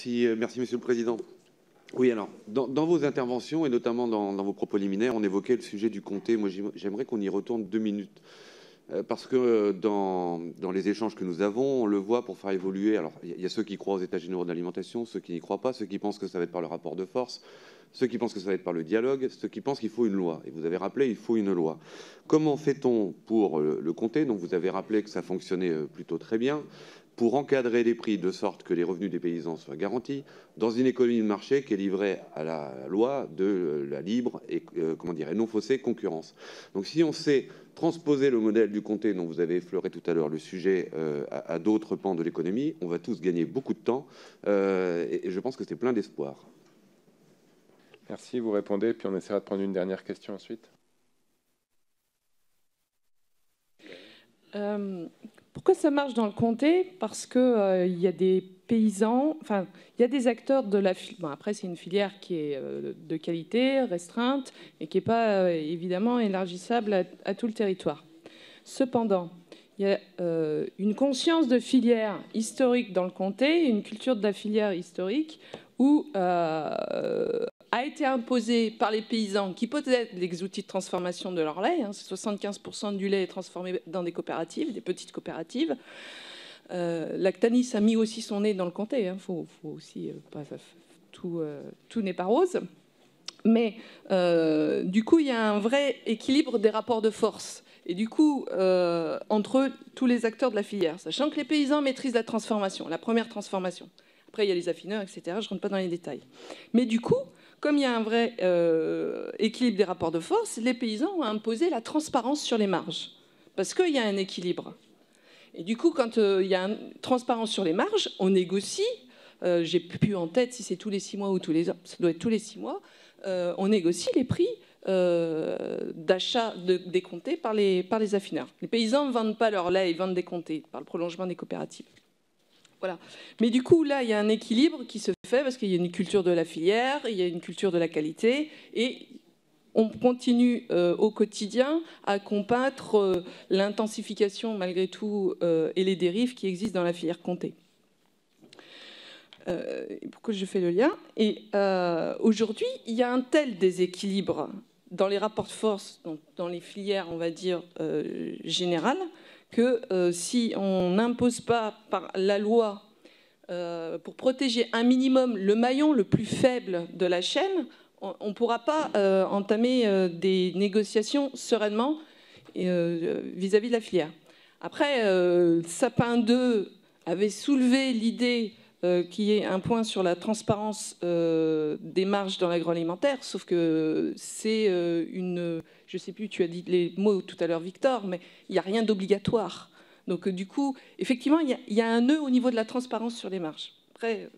Merci, Monsieur le Président. Oui, alors, dans vos interventions, et notamment dans vos propos liminaires, on évoquait le sujet du comté. Moi, j'aimerais qu'on y retourne 2 minutes. Parce que dans les échanges que nous avons, on le voit pour faire évoluer. Alors, il y a ceux qui croient aux États généraux de l'alimentation, ceux qui n'y croient pas, ceux qui pensent que ça va être par le rapport de force, ceux qui pensent que ça va être par le dialogue, ceux qui pensent qu'il faut une loi. Et vous avez rappelé, il faut une loi. Comment fait-on pour le comté? Donc, vous avez rappelé que ça fonctionnait plutôt très bien, pour encadrer les prix de sorte que les revenus des paysans soient garantis dans une économie de marché qui est livrée à la loi de la libre et non faussée concurrence. Donc si on sait transposer le modèle du comté dont vous avez effleuré tout à l'heure le sujet à d'autres pans de l'économie, on va tous gagner beaucoup de temps et je pense que c'est plein d'espoir. Merci, vous répondez, puis on essaiera de prendre une dernière question ensuite. Pourquoi ça marche dans le comté? Parce que y a des paysans, enfin, il y a des acteurs de la filière. Bon, après, c'est une filière qui est de qualité, restreinte, et qui n'est pas évidemment élargissable à tout le territoire. Cependant, il y a une conscience de filière historique dans le comté, une culture de la filière historique où a été imposé par les paysans qui possèdent les outils de transformation de leur lait. 75% du lait est transformé dans des coopératives, des petites coopératives. Lactanis a mis aussi son nez dans le comté. Faut aussi, tout n'est pas rose. Mais du coup, il y a un vrai équilibre des rapports de force. Et du coup, entre tous les acteurs de la filière, sachant que les paysans maîtrisent la transformation, la première transformation. Après, il y a les affineurs, etc. Je ne rentre pas dans les détails. Mais du coup, comme il y a un vrai équilibre des rapports de force, les paysans ont imposé la transparence sur les marges. Parce qu'il y a un équilibre. Et du coup, quand il y a une transparence sur les marges, on négocie. J'ai plus en tête si c'est tous les 6 mois ou tous les ans. Ça doit être tous les 6 mois. On négocie les prix d'achat décomptés par les affineurs. Les paysans ne vendent pas leur lait, ils vendent décomptés par le prolongement des coopératives. Voilà. Mais du coup, là, il y a un équilibre qui se fait parce qu'il y a une culture de la filière, il y a une culture de la qualité et on continue au quotidien à combattre l'intensification, malgré tout, et les dérives qui existent dans la filière comté. Pourquoi je fais le lien? Et aujourd'hui, il y a un tel déséquilibre dans les rapports de force, dans les filières, on va dire, générales, que si on n'impose pas par la loi pour protéger un minimum le maillon le plus faible de la chaîne, on ne pourra pas entamer des négociations sereinement vis-à-vis de la filière. Après, Sapin 2 avait soulevé l'idée qu'il y ait un point sur la transparence des marges dans l'agroalimentaire, sauf que c'est une... Je ne sais plus, tu as dit les mots tout à l'heure, Victor, mais il n'y a rien d'obligatoire. Donc du coup, effectivement, il y a un nœud au niveau de la transparence sur les marges. Après,